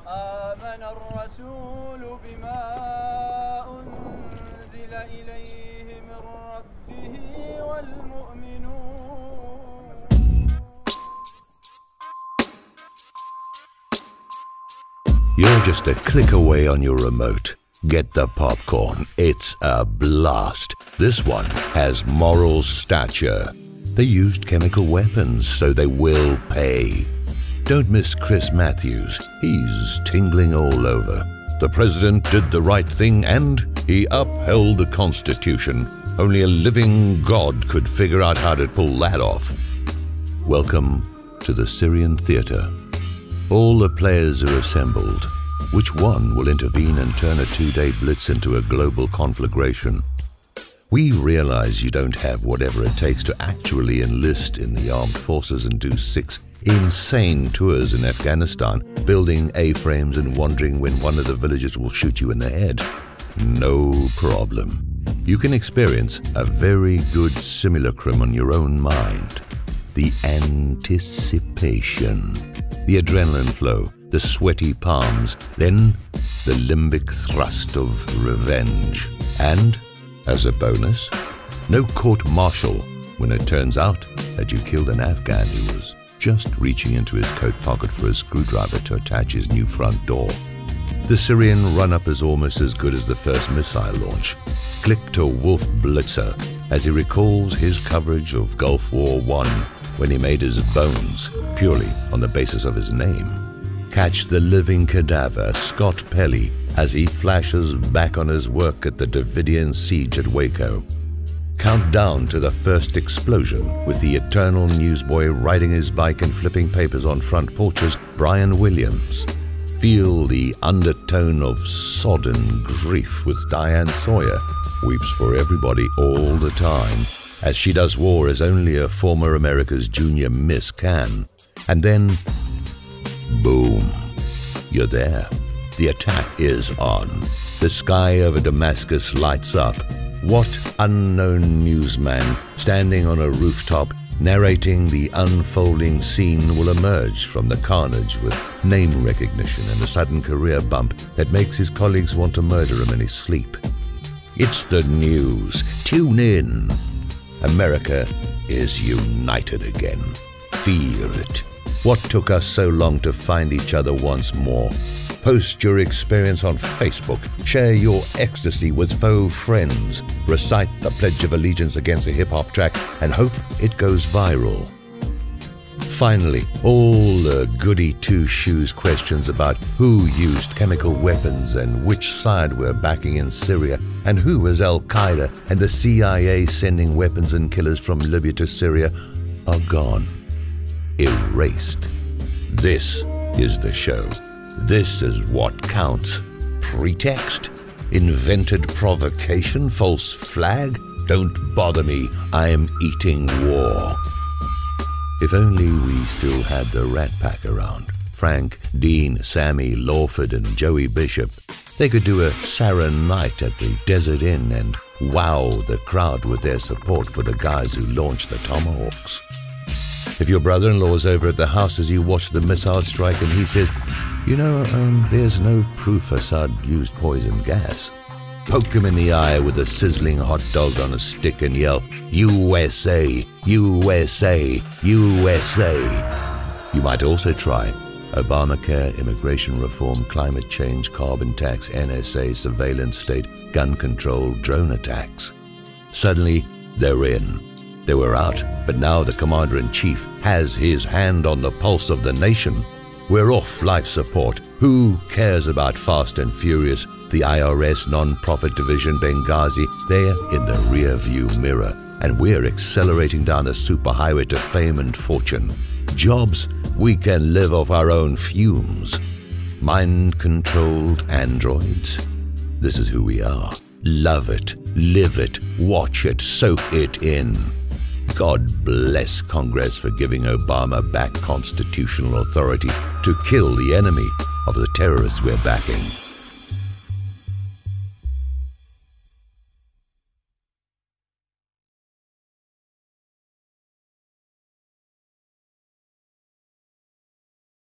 آمن الرسول بما أنزل إليه من ربه والمؤمنون. You're just a click away on your remote. Get the popcorn. It's a blast. This one has moral stature. They used chemical weapons, so they will pay. Don't miss Chris Matthews. He's tingling all over. The president did the right thing and he upheld the Constitution. Only a living God could figure out how to pull that off. Welcome to the Syrian theater. All the players are assembled. Which one will intervene and turn a 2-day blitz into a global conflagration? We realize you don't have whatever it takes to actually enlist in the armed forces and do 6 insane tours in Afghanistan, building A-frames and wondering when one of the villagers will shoot you in the head. No problem. You can experience a very good simulacrum on your own mind. The anticipation, the adrenaline flow, the sweaty palms, then the limbic thrust of revenge. And, as a bonus, no court-martial when it turns out that you killed an Afghan who was just reaching into his coat pocket for a screwdriver to attach his new front door. The Syrian run-up is almost as good as the first missile launch. Click to Wolf Blitzer as he recalls his coverage of Gulf War I when he made his bones purely on the basis of his name. Catch the living cadaver, Scott Pelley, as he flashes back on his work at the Davidian siege at Waco. Count down to the first explosion with the eternal newsboy riding his bike and flipping papers on front porches, Brian Williams. Feel the undertone of sodden grief with Diane Sawyer, weeps for everybody all the time, as she does war as only a former America's junior miss can. And then, boom, you're there. The attack is on. The sky over Damascus lights up. What unknown newsman standing on a rooftop narrating the unfolding scene will emerge from the carnage with name recognition and a sudden career bump that makes his colleagues want to murder him in his sleep? It's the news. Tune in. America is united again. Feel it. What took us so long to find each other once more? Post your experience on Facebook. Share your ecstasy with faux friends. Recite the Pledge of Allegiance against a hip-hop track and hope it goes viral. Finally, all the goody two-shoes questions about who used chemical weapons and which side we're backing in Syria and who was Al-Qaeda and the CIA sending weapons and killers from Libya to Syria are gone. Erased. This is the show. This is what counts. Pretext? Invented provocation? False flag? Don't bother me. I am eating war. If only we still had the Rat Pack around. Frank, Dean, Sammy, Lawford and Joey Bishop. They could do a sarin night at the Desert Inn and wow the crowd with their support for the guys who launched the Tomahawks. If your brother-in-law's over at the house as you watch the missile strike and he says, you know, there's no proof Assad used poison gas, poke him in the eye with a sizzling hot dog on a stick and yell, USA, USA, USA. You might also try Obamacare, immigration reform, climate change, carbon tax, NSA, surveillance state, gun control, drone attacks. Suddenly, they're in. They were out, but now the Commander-in-Chief has his hand on the pulse of the nation. We're off life support. Who cares about Fast and Furious, the IRS non-profit division Benghazi? They're in the rear-view mirror, and we're accelerating down a superhighway to fame and fortune. Jobs, we can live off our own fumes. Mind-controlled androids? This is who we are. Love it, live it, watch it, soak it in. God bless Congress for giving Obama back constitutional authority to kill the enemy of the terrorists we're backing.